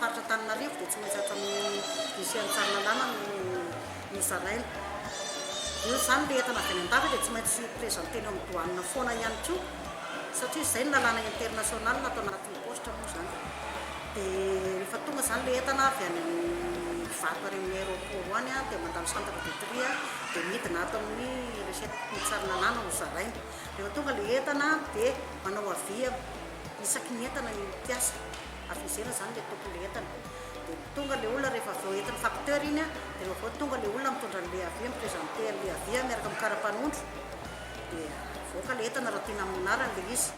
faritra Tananarivo dia tsy maintsy hatramin'ny lycéan'ny Tsaralalàna ny zaraina. Io zany le entana avy any an-dafy dia tsy maintsy présentena amin'ny douane foana ihany koa satria izay ny lalàna international atao anatin'ny poste moa zany. Dia rehefa tonga zany le entana avy any amin'ny vato any amin'ny aéroport any dia mandalo centre de tri dia midina ato amin'ny recette Tsaralalàna ho zaraina. Rehefa tonga le entana dia manao avia isaky ny entana ny mpiasa afizena zany le tompony le entana. Dia tonga le olona rehefa avy eo entin'ny facteur iny dia rehefa tonga le olona mitondra le avia miprésente le avia miaraka amin'ny karapanondro dia voaka le entana raha tiana amin'anarany le izy.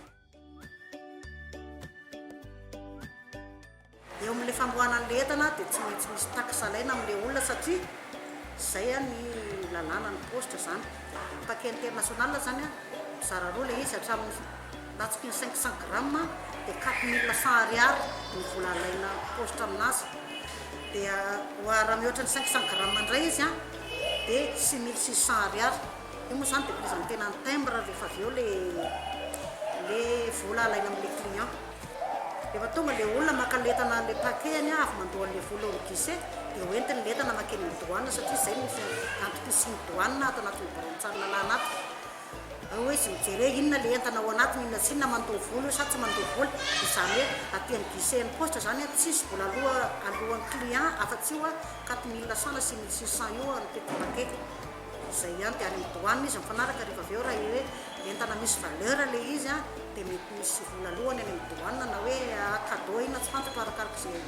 Eo amin'le famboahanan'le entana dia tsy maintsy misy taxe alaina amin'le olona satria izay ny lalàna ny poste zany. Paquet international zany mizara roa le izy hatramin'ny latsaka ny 500 grammes dia 4100 ariary ny vola alaina poste aminazy. Dia raha mihoatra ny 500 grammes indray izy dia 6600 ariary. Io moa zany dia présentena ny timbre rehefa avy eo le vola alaina amin'le client. Rehefa tonga le olona maka letana le paquet avy mandoa le vola au guichet dia hoentiny le entana makeny ny douane satria izay misy antopisiny douane ato anatin'ny baron'ny Tsaralalàna ato. Hoe izy mijery inona le entana ao anatiny, inona tsy inona mandoa vola sa tsy mandoa vola. Izany hoe aty amin'ny guichet ny poste zany tsisy vola alohan'ny client afa-tsy io 4100 na 6600 io ny petit paquet. Izay ihany dia any amin'ny douane izy mifanaraka rehefa avy eo raha hoe entana misy valeur le izy dia mety misy vola alohany any amin'ny douane na hoe cadeau ina tsy fantatra arakaraka izay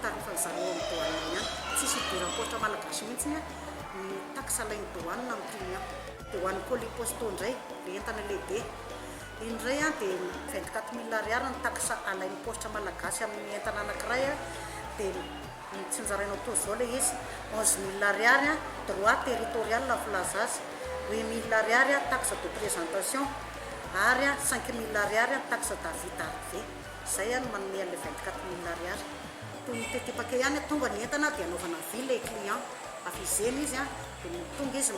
tarifan'ny zareo amin'ny douane ihany. Tsisy idiran'ny poste malagasy mihitsy ny taxe alain'ny douane amin'ny client. Dia ho an'ny colis postaux indray le entana lehibe indray dia 24000 ariary ny taxe alain'ny poste malagasy amin'ny entana anankiray dia tsy nizarainao toy izao le izy 11000 ariary droit territorial la filazasy, 8000 ariary taxe de présentation ary 5000 ariary taxe d'avis d'arrivée. Izay no manome an'le 24000 ariary. Toy ny petit paquet ihany tonga ny entana dia anaovana vy le client afizeny izy dia tonga izy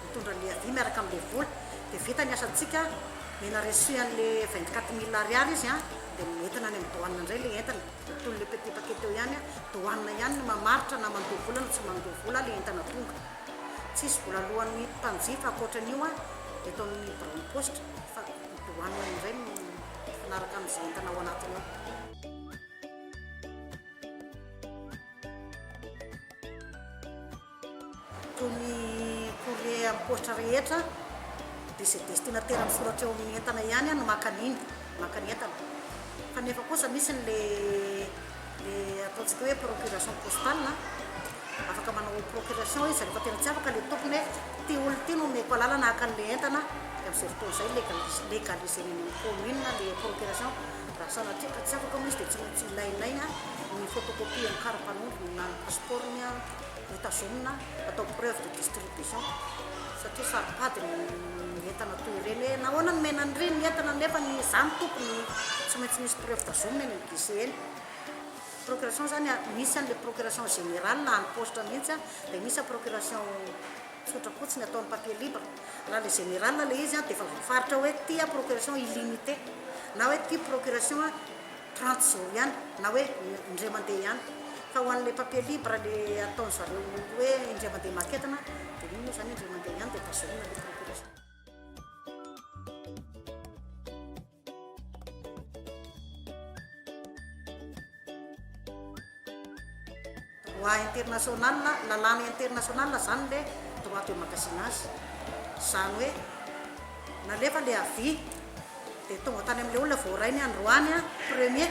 mitondra le avy miaraka amin'le vola dia vita ny asantsika mena reçu an'le 24000 ariary izy dia entina any amin'ny douane indray le entana. Toy le petit paquet teo ihany douane ihany no mamaritra na mandoa vola na tsy mandoa vola le entana tonga. Tsisy vola alohan'ny mpanjifa ankoatran'io eto amin'ny baron'ny poste fa douane indray no mifanaraka amin'izay entana ao anatiny ao. Toy ny courrier amin'ny poste rehetra dia izay destinataire misoratra eo amin'ny entana ihany no maka ny entana. Fa nefa kosa misy le ataontsika hoe procuration postale afaka manao procuration izy rehefa tena tsy afaka le tompony ty olo ty no omeko alalana haka an'le entana dia amin'izay fotoana izay légaliseny amin'ny commune le procuration. Raha sanatria ka tsy afaka moa izy dia tsy maintsy ilainay ny photocopie amin'ny karapanondro na ny passeportny notazomina atao preuve de distribution satria saripady ny entana toy ireny nahoana ny mena an'ireny ny entana nefa ny zany tompony tsy maintsy misy preuve tazomina eny amin'ny guichet eny. Procuration zany misy an'le procuration générale na ny poste mihitsy dia misy procuration tsotra fotsiny ataon'ny papier libre. Raha le générale le izy dia efa voafaritra hoe ty procuration illimité na hoe ty procuration 30 jours ihany na hoe indray mandeha ihany. Fa ho an'le papier libre le ataony zareo hoe indray mandeha maketana dia iny moa zany indray mandeha ihany dia tazomina le procuration. Droit international, lalàna international zany le droit de magasinage. Zany hoe nalefa le avis dia tonga tany amin'le olona voarainy androany premier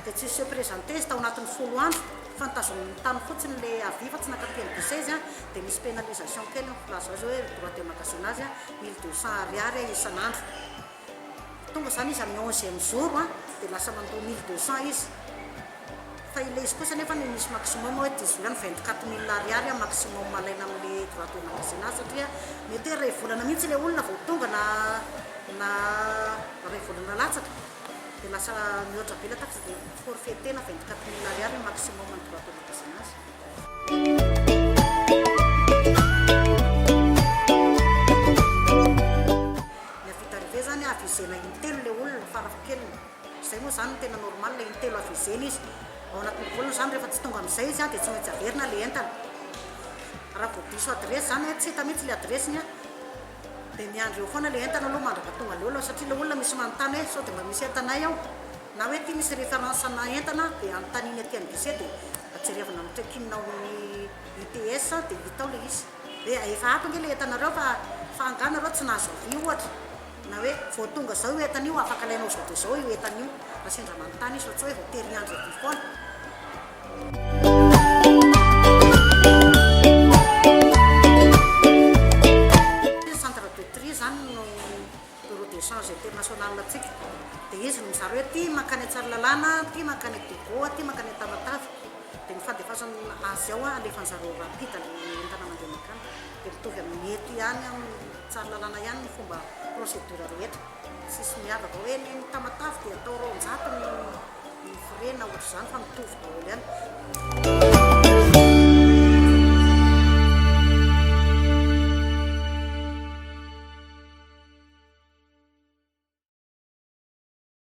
dia tsy se présenté izy tao anatin'ny 10 andro fa nitazominy tany fotsiny le avis fa tsy nakateny guichet izy dia misy pénalisation kely milaza azy hoe droit de magasinage 1200 ariary isan'andro. Tonga zany izy amin'ny 11e jour dia lasa mandoa 1200 izy. Fa ile izy kosa nefa misy maximum hoe 24000 ariary maximum alaina amin'le droit de magasinage satria mety hoe ray volana mihitsy le olona vao tonga na ray volana latsaka dia lasa mihoatra be la taxe dia forfait tena 24000 ariary maximum ny droit de magasinage. Ny avita arrivé zany avizena intelo le olona farafakeliny. Izay moa zany tena normal le intelo avizeny izy ao anatin'ny volana zany rehefa tsy tonga amin'izay izy dia tsy maintsy averina le entana. Raha vao diso adresy zany tsy hita mihitsy le adresiny dia miandry eo foana le entana aloha mandraka tonga le olona satria le olona misy manontany hoe sao dia mba misy entanay ao na hoe ty misy référencena entana dia anontaniny aty amin'ny gise dia ajerevana amin'ny trekinina amin'ny IPS dia hita ao le izy hoe efa ato nge le entanareo fa anganareo tsy nahazo avy ohatra na hoe vao tonga zao io entana io afaka alainao zao dia zao io entana io raha sendra manontany izy fa tsy hoe vao tery andro aty foana. Échange international atsika dia izy no mizara hoe ty mankany Tsaralalàna, ty mankany Togo, ty mankany Tamatavy dia ny fandefasany azy ao alefan'zareo rapide le entana mandeha makany dia mitovy amin'ny eto ihany amin'ny Tsaralalàna ihany ny fomba procédure rehetra sisy miavaka hoe ny Tamatavy dia atao roanjato ny frais na ohatr'izany fa mitovy daholo ihany.